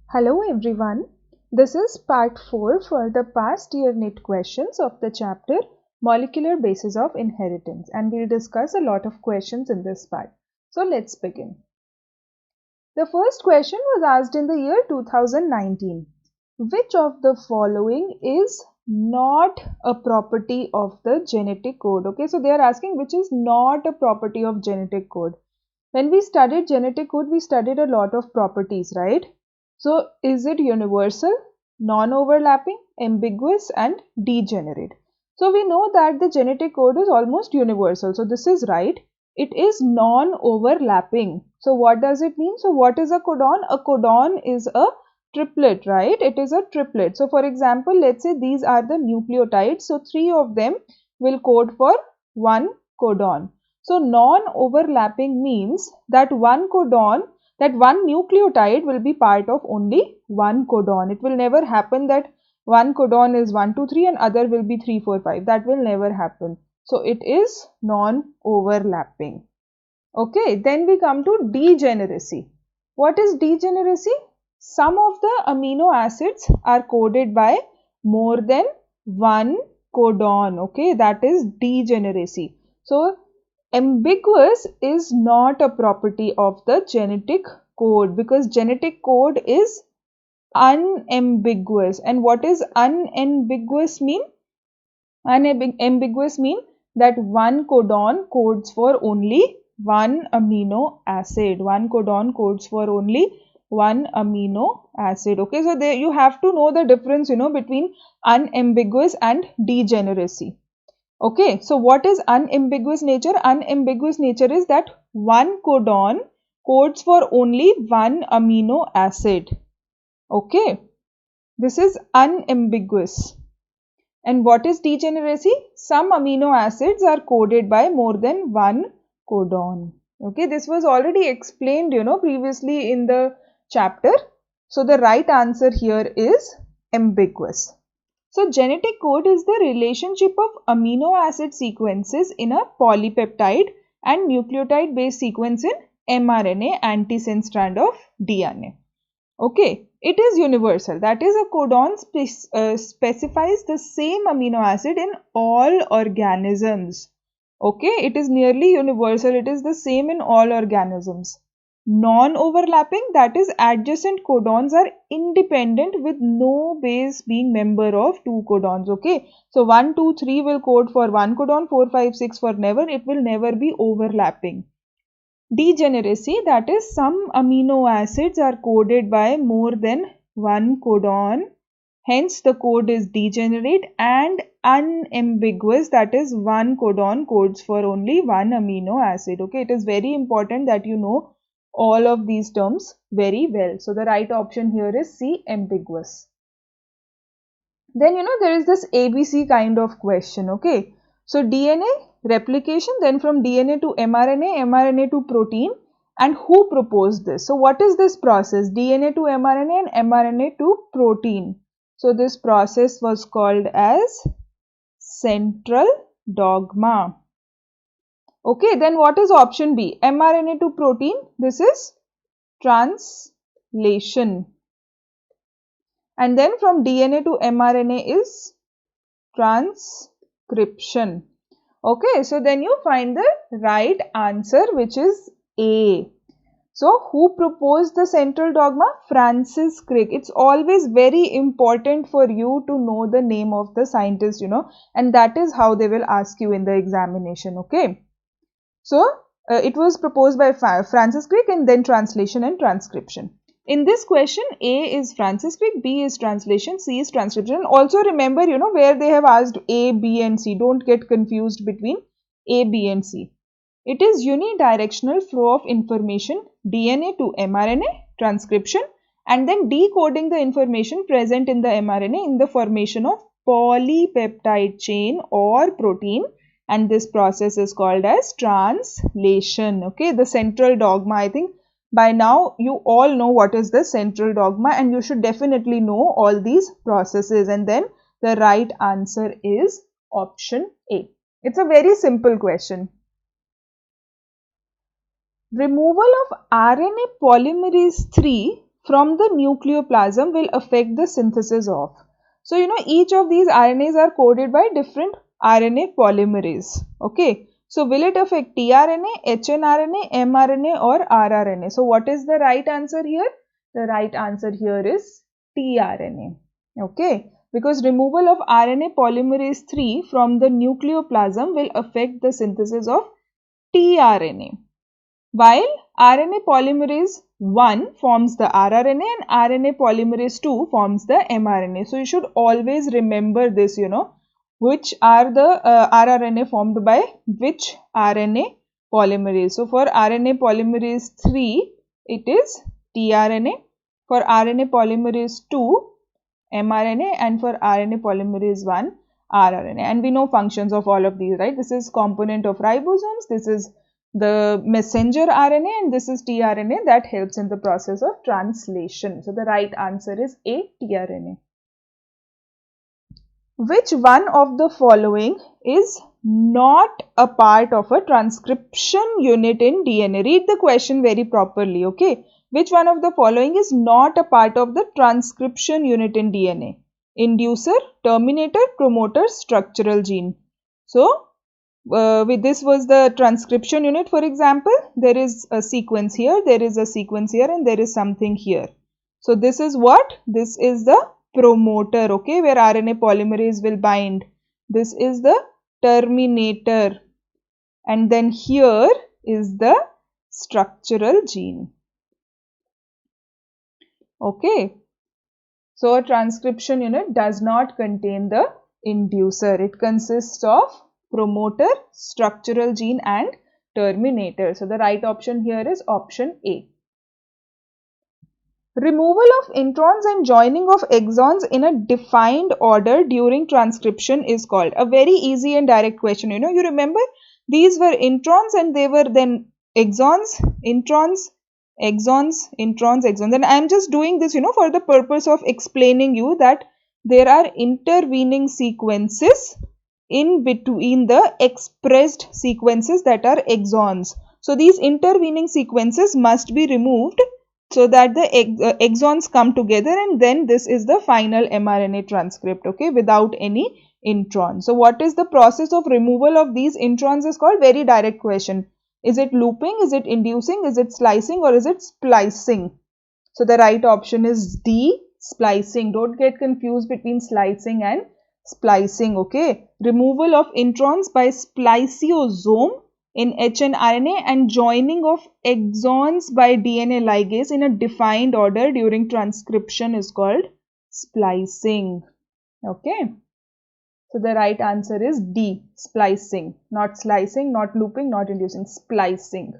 Hello everyone, this is part 4 for the past year NEET questions of the chapter Molecular Basis of Inheritance, and we'll discuss a lot of questions in this part. So let's begin. The first question was asked in the year 2019. Which of the following is not a property of the genetic code? Okay, so they are asking which is not a property of genetic code. When we studied genetic code, we studied a lot of properties, right? So is it universal, non-overlapping, ambiguous and degenerate? So we know that the genetic code is almost universal. So this is right. It is non-overlapping. So what does it mean? So what is a codon? A codon is a triplet, right? It is a triplet. So for example, let's say these are the nucleotides. So 3 of them will code for one codon. So non-overlapping means that one nucleotide will be part of only one codon. It will never happen that one codon is 1, 2, 3 and other will be 3, 4, 5. That will never happen. So it is non-overlapping. Okay, then we come to degeneracy. What is degeneracy? Some of the amino acids are coded by more than one codon. Okay, that is degeneracy. So ambiguous is not a property of the genetic code because genetic code is unambiguous. And what is unambiguous mean? Unambiguous mean that one codon codes for only one amino acid. One codon codes for only one amino acid. Okay, so there you have to know the difference, between unambiguous and degeneracy. Okay, so what is unambiguous nature? Unambiguous nature is that one codon codes for only one amino acid. Okay, this is unambiguous. And what is degeneracy? Some amino acids are coded by more than one codon. Okay, this was already explained, previously in the chapter. So the right answer here is ambiguous. So genetic code is the relationship of amino acid sequences in a polypeptide and nucleotide based sequence in mRNA antisense strand of DNA. Okay, it is universal. That is, a codon specifies the same amino acid in all organisms. Okay, it is nearly universal. It is the same in all organisms. Non-overlapping, that is, adjacent codons are independent with no base being member of two codons. Okay, so 1, 2, 3 will code for one codon, 4, 5, 6 for never. It will never be overlapping. Degeneracy, that is, some amino acids are coded by more than one codon. Hence, the code is degenerate. And unambiguous, that is, one codon codes for only one amino acid. Okay, it is very important that you know all of these terms very well. So the right option here is C, ambiguous. Then there is this ABC kind of question. Okay, so DNA replication, then from DNA to mRNA, mRNA to protein, and who proposed this? So what is this process? DNA to mRNA and mRNA to protein. So this process was called as central dogma. Okay, then what is option B? mRNA to protein. This is translation. And then from DNA to mRNA is transcription. Okay, so then you find the right answer, which is A. So who proposed the central dogma? Francis Crick. It's always very important for you to know the name of the scientist, and that is how they will ask you in the examination. Okay. So it was proposed by Francis Crick, and then translation and transcription. In this question, A is Francis Crick, B is translation, C is transcription. Also remember, where they have asked A, B and C. Don't get confused between A, B and C. It is unidirectional flow of information, DNA to mRNA, transcription, and then decoding the information present in the mRNA in the formation of polypeptide chain or protein. And this process is called as translation. Okay, the central dogma. I think by now you all know what is the central dogma, and you should definitely know all these processes. And then the right answer is option A. It's a very simple question. Removal of RNA polymerase 3 from the nucleoplasm will affect the synthesis of. So, each of these RNAs are coded by different RNA polymerase. Okay. So, will it affect tRNA, hnRNA, mRNA or rRNA? So, what is the right answer here? The right answer here is tRNA. Okay. Because removal of RNA polymerase 3 from the nucleoplasm will affect the synthesis of tRNA. While RNA polymerase 1 forms the rRNA and RNA polymerase 2 forms the mRNA. So, you should always remember this, which are the rRNA formed by which RNA polymerase. So, for RNA polymerase 3, it is tRNA. For RNA polymerase 2, mRNA, and for RNA polymerase 1, rRNA. And we know functions of all of these, right? This is component of ribosomes, this is the messenger RNA, and this is tRNA that helps in the process of translation. So, the right answer is A, tRNA. Which one of the following is not a part of a transcription unit in DNA? Read the question very properly, okay? Which one of the following is not a part of the transcription unit in DNA? Inducer, terminator, promoter, structural gene. So, with this was the transcription unit, for example. There is a sequence here, there is a sequence here, and there is something here. So, this is what? This is the promoter, okay, where RNA polymerase will bind. This is the terminator, and then here is the structural gene. Okay. So, a transcription unit does not contain the inducer. It consists of promoter, structural gene and terminator. So, the right option here is option A. Removal of introns and joining of exons in a defined order during transcription is called. A very easy and direct question. You remember these were introns and they were then exons, introns, exons, introns, exons. And I am just doing this, for the purpose of explaining you that there are intervening sequences in between the expressed sequences that are exons. So, these intervening sequences must be removed so that the exons come together, and then this is the final mRNA transcript, okay, without any intron. So, what is the process of removal of these introns is called? Very direct question. Is it looping, is it inducing, is it slicing, or is it splicing? So, the right option is D, splicing. Don't get confused between slicing and splicing, okay. Removal of introns by spliceosome in hnRNA and joining of exons by DNA ligase in a defined order during transcription is called splicing, okay. So, the right answer is D, splicing, not slicing, not looping, not inducing, splicing.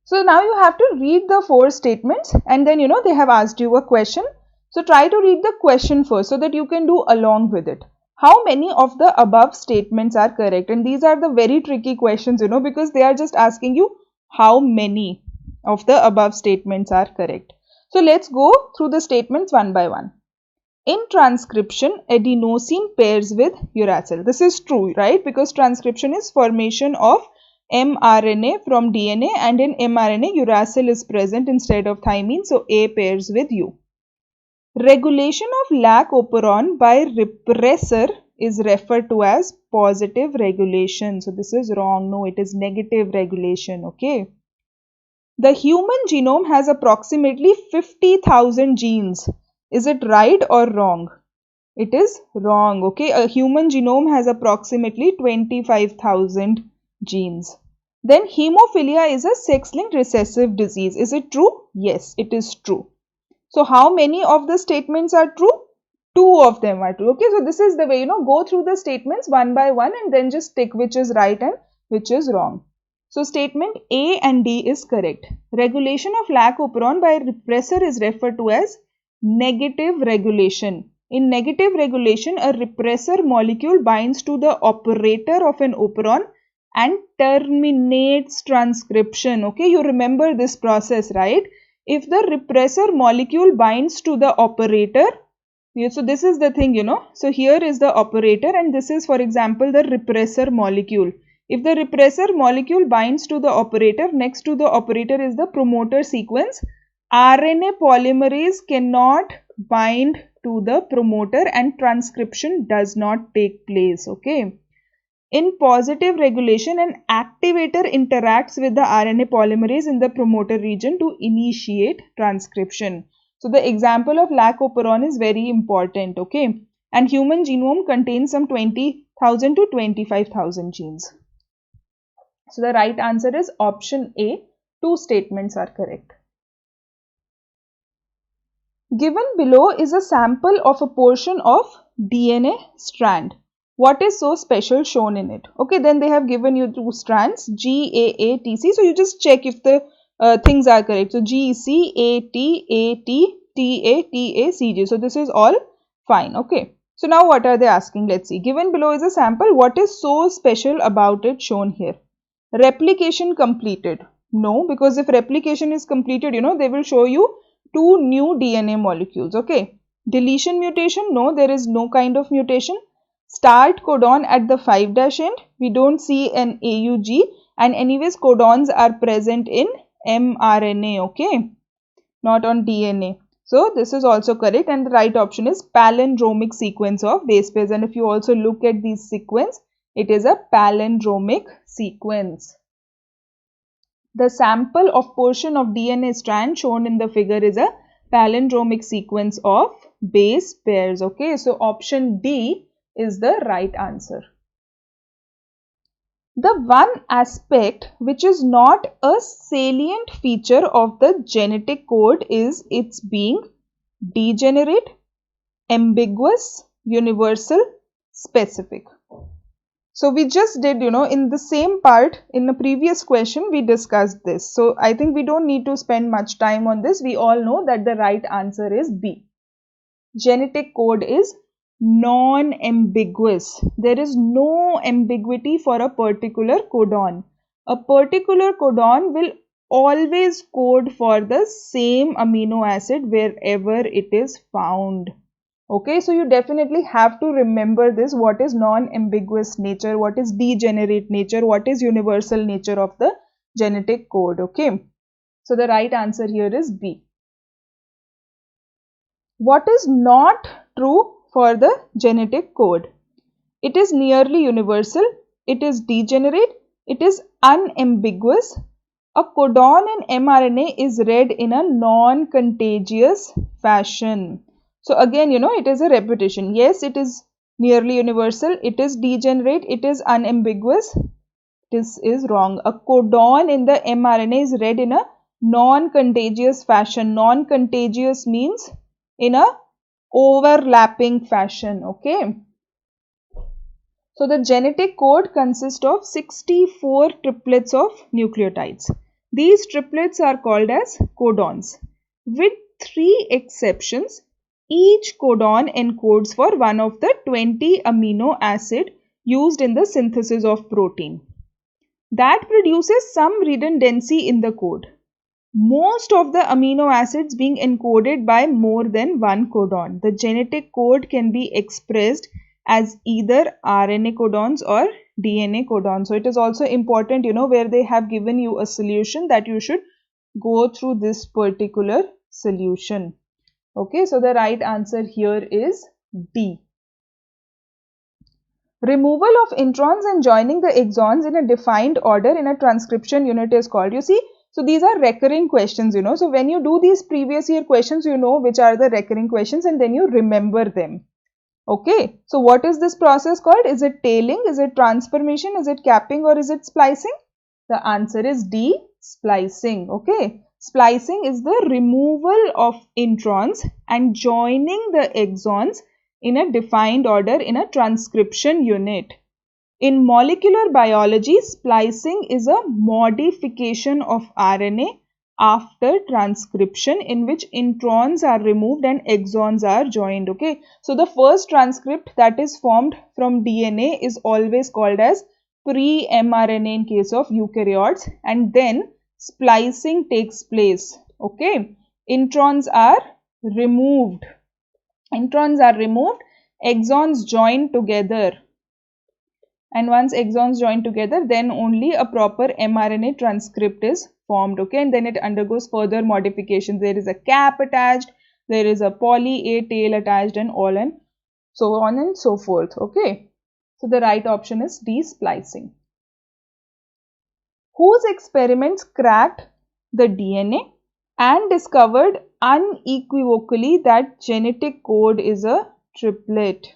So, now you have to read the 4 statements and then they have asked you a question. So, try to read the question first so that you can do along with it. How many of the above statements are correct? And these are the very tricky questions, because they are just asking you how many of the above statements are correct. So, let's go through the statements one by one. In transcription, adenosine pairs with uracil. This is true, right? Because transcription is formation of mRNA from DNA, and in mRNA, uracil is present instead of thymine. So, A pairs with U. Regulation of lac operon by repressor is referred to as positive regulation. So, this is wrong. No, it is negative regulation. Okay. The human genome has approximately 50,000 genes. Is it right or wrong? It is wrong. Okay. A human genome has approximately 25,000 genes. Then hemophilia is a sex-linked recessive disease. Is it true? Yes, it is true. So, how many of the statements are true? 2 of them are true. Okay, so this is the way, go through the statements one by one and then just tick which is right and which is wrong. So, statement A and D is correct. Regulation of lac operon by repressor is referred to as negative regulation. In negative regulation, a repressor molecule binds to the operator of an operon and terminates transcription. Okay, you remember this process, right? If the repressor molecule binds to the operator, so this is the thing, So, here is the operator and this is, for example, the repressor molecule. If the repressor molecule binds to the operator, next to the operator is the promoter sequence. RNA polymerase cannot bind to the promoter and transcription does not take place. Okay. In positive regulation, an activator interacts with the RNA polymerase in the promoter region to initiate transcription. So the example of lac operon is very important, okay? And human genome contains some 20,000 to 25,000 genes. So the right answer is option A. Two statements are correct. Given below is a sample of a portion of DNA strand. What is so special shown in it? Okay, then they have given you two strands, G, A, A, T, C. So you just check if the things are correct. So G, C, A, T, A, T, T, A, T, A, C, G. So this is all fine. Okay. So now what are they asking? Let's see. Given below is a sample. What is so special about it shown here? Replication completed. No, because if replication is completed, they will show you two new DNA molecules. Okay. Deletion mutation. No, there is no kind of mutation. Start codon at the 5' end. We don't see an AUG, and anyways codons are present in mRNA. Okay. Not on DNA. So this is also correct, and the right option is palindromic sequence of base pairs. And if you also look at this sequence, it is a palindromic sequence. The sample of portion of DNA strand shown in the figure is a palindromic sequence of base pairs. Okay, so option D is the right answer. The one aspect which is not a salient feature of the genetic code is its being degenerate, ambiguous, universal, specific. So we just did, in the same part in the previous question we discussed this. So I think we don't need to spend much time on this. We all know that the right answer is B. Genetic code is non-ambiguous. There is no ambiguity for a particular codon. A particular codon will always code for the same amino acid wherever it is found. Okay, so you definitely have to remember this. What is non-ambiguous nature? What is degenerate nature? What is universal nature of the genetic code? Okay, so the right answer here is B. What is not true for the genetic code? It is nearly universal, it is degenerate, it is unambiguous. A codon in mRNA is read in a non-contagious fashion. So again, it is a repetition. Yes, it is nearly universal, it is degenerate, it is unambiguous. This is wrong. A codon in the mRNA is read in a non-contagious fashion. Non-contagious means in a overlapping fashion. Okay. So the genetic code consists of 64 triplets of nucleotides. These triplets are called as codons. With 3 exceptions, each codon encodes for one of the 20 amino acid used in the synthesis of protein. That produces some redundancy in the code. Most of the amino acids being encoded by more than one codon. The genetic code can be expressed as either RNA codons or DNA codons. So it is also important, where they have given you a solution, that you should go through this particular solution. Okay, so the right answer here is D. Removal of introns and joining the exons in a defined order in a transcription unit is called. You see, so these are recurring questions, So when you do these previous year questions, you know which are the recurring questions and then you remember them. Okay, so what is this process called? Is it tailing? Is it transformation? Is it capping or is it splicing? The answer is D, splicing. Okay, splicing is the removal of introns and joining the exons in a defined order in a transcription unit. In molecular biology, splicing is a modification of RNA after transcription in which introns are removed and exons are joined. Okay, so the first transcript that is formed from DNA is always called as pre-mRNA in case of eukaryotes, and then splicing takes place. Okay, introns are removed. Exons join together. And once exons join together, then only a proper mRNA transcript is formed, okay, and then it undergoes further modifications. There is a cap attached, there is a poly A tail attached, and all and so on and so forth, okay. So the right option is D, splicing. Whose experiments cracked the DNA and discovered unequivocally that genetic code is a triplet?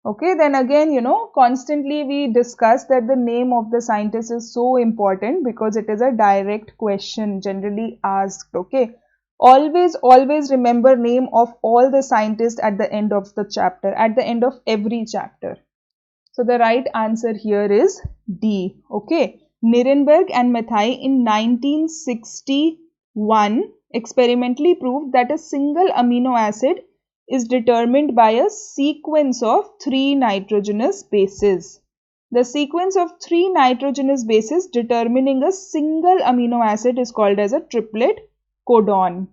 Okay, then again, constantly we discuss that the name of the scientist is so important because it is a direct question generally asked, okay. Always remember name of all the scientists at the end of the chapter, at the end of every chapter. So the right answer here is D, okay. Nirenberg and Mathai in 1961 experimentally proved that a single amino acid is determined by a sequence of 3 nitrogenous bases. The sequence of 3 nitrogenous bases determining a single amino acid is called as a triplet codon.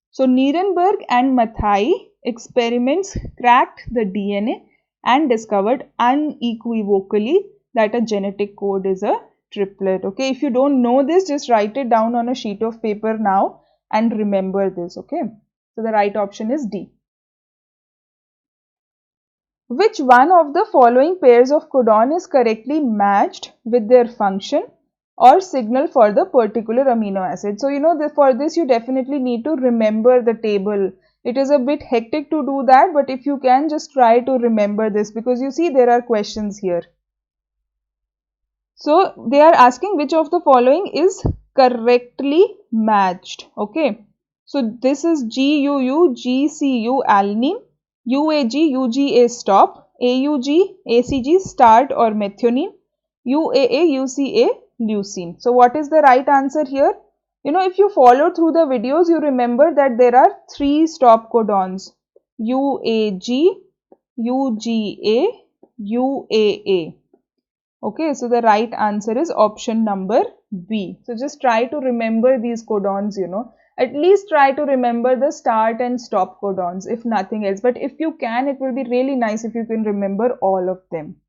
So Nirenberg and Mathai experiments cracked the DNA and discovered unequivocally that a genetic code is a triplet. Okay, if you don't know this, just write it down on a sheet of paper now and remember this. Okay, so the right option is D. Which one of the following pairs of codon is correctly matched with their function or signal for the particular amino acid? So, for this you definitely need to remember the table. It is a bit hectic to do that, but if you can, just try to remember this because you see there are questions here. So, they are asking which of the following is correctly matched. Okay. So, this is GUU, GCU alanine, UAG, UGA stop, AUG, ACG start or methionine, UAA, UCA leucine. So, what is the right answer here? If you follow through the videos, you remember that there are 3 stop codons, UAG, UGA, UAA. Okay, so the right answer is option number B. So just try to remember these codons, at least try to remember the start and stop codons, if nothing else. But if you can, it will be really nice if you can remember all of them.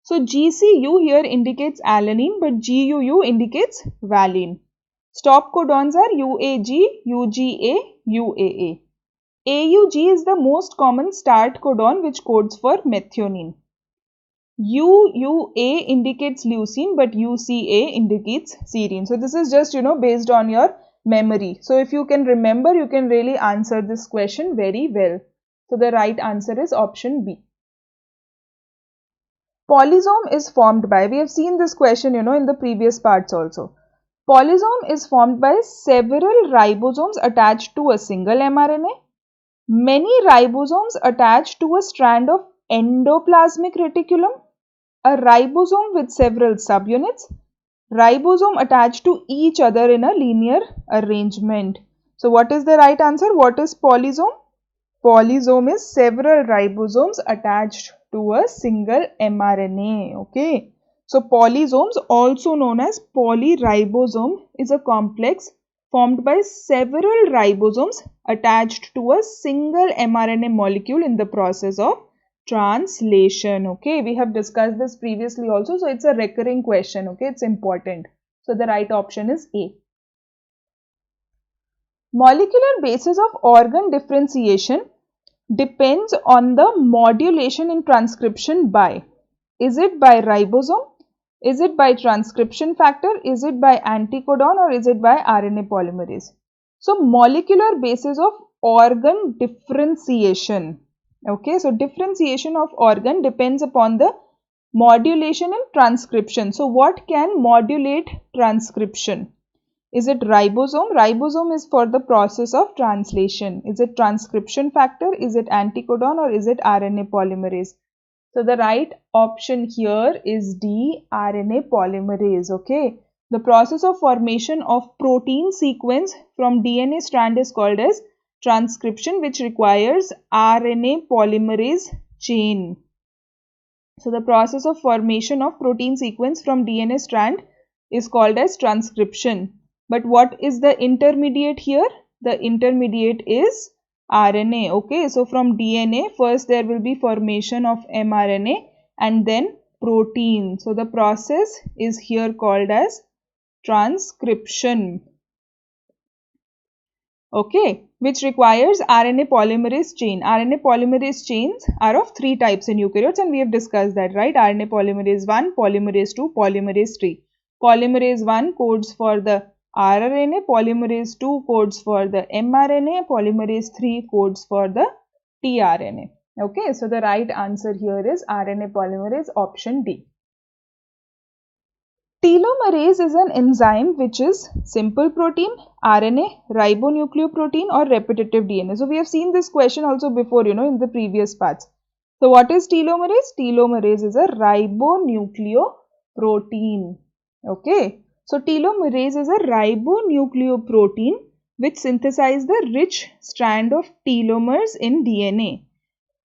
So GCU here indicates alanine, but GUU indicates valine. Stop codons are UAG, UGA, UAA. AUG is the most common start codon which codes for methionine. UUA indicates leucine, but UCA indicates serine. So this is just, based on your memory. So if you can remember, you can really answer this question very well. So the right answer is option B. Polysome is formed by, we have seen this question, in the previous parts also. Polysome is formed by several ribosomes attached to a single mRNA, many ribosomes attached to a strand of endoplasmic reticulum, a ribosome with several subunits, ribosome attached to each other in a linear arrangement. So what is the right answer? What is polysome? Polysome is several ribosomes attached to a single mRNA. Okay. So polysomes, also known as polyribosome, is a complex formed by several ribosomes attached to a single mRNA molecule in the process of translation. Okay, we have discussed this previously also, so it's a recurring question. Okay, it's important. So the right option is A. Molecular basis of organ differentiation depends on the modulation in transcription by, is it by ribosome, is it by transcription factor, is it by anticodon, or is it by RNA polymerase? So molecular basis of organ differentiation. Okay, so differentiation of organ depends upon the modulation and transcription. So what can modulate transcription? Is it ribosome? Ribosome is for the process of translation. Is it transcription factor? Is it anticodon, or is it RNA polymerase? So the right option here is D, RNA polymerase. Okay, the process of formation of protein sequence from DNA strand is called as transcription, which requires RNA polymerase chain. So the process of formation of protein sequence from DNA strand is called as transcription. But what is the intermediate here? The intermediate is RNA. Okay, so from DNA, first there will be formation of mRNA and then protein. So the process is here called as transcription. Okay, which requires RNA polymerase chain. RNA polymerase chains are of three types in eukaryotes, and we have discussed that, right? RNA polymerase 1, polymerase 2, polymerase 3. Polymerase 1 codes for the rRNA, polymerase 2 codes for the mRNA, polymerase 3 codes for the tRNA. Okay, so the right answer here is RNA polymerase, option D. Telomerase is an enzyme which is simple protein, RNA, ribonucleoprotein or repetitive DNA. So we have seen this question also before, in the previous parts. So what is telomerase? Telomerase is a ribonucleoprotein. Okay. So telomerase is a ribonucleoprotein which synthesizes the rich strand of telomers in DNA.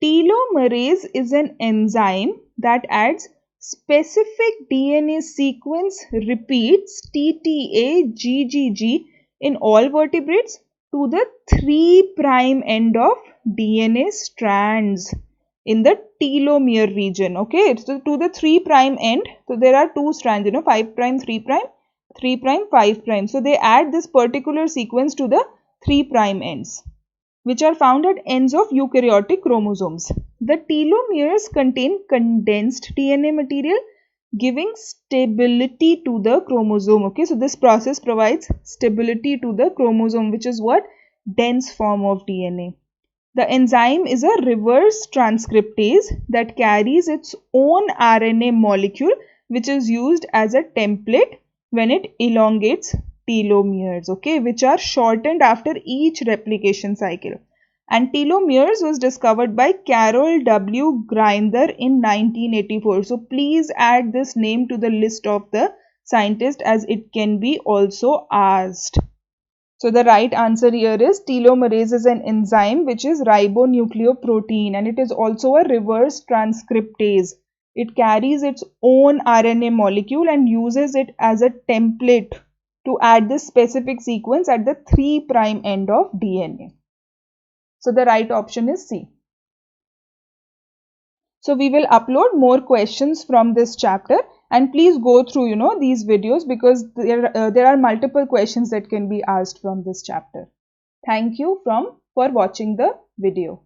Telomerase is an enzyme that adds specific DNA sequence repeats TTA-GGG in all vertebrates to the 3' end of DNA strands in the telomere region. Okay, so to the 3' end, so there are two strands, 5', 3', 3', 5'. So they add this particular sequence to the 3' ends, which are found at ends of eukaryotic chromosomes. The telomeres contain condensed DNA material giving stability to the chromosome. Okay, so this process provides stability to the chromosome, which is what? Dense form of DNA. The enzyme is a reverse transcriptase that carries its own RNA molecule, which is used as a template when it elongates telomeres, okay, which are shortened after each replication cycle. And telomeres was discovered by Carol W. Grinder in 1984. So please add this name to the list of the scientists, as it can be also asked. So the right answer here is telomerase is an enzyme which is ribonucleoprotein, and it is also a reverse transcriptase. It carries its own RNA molecule and uses it as a template to add this specific sequence at the 3' end of DNA. So the right option is C. So we will upload more questions from this chapter, and please go through these videos, because there are multiple questions that can be asked from this chapter. Thank you for watching the video.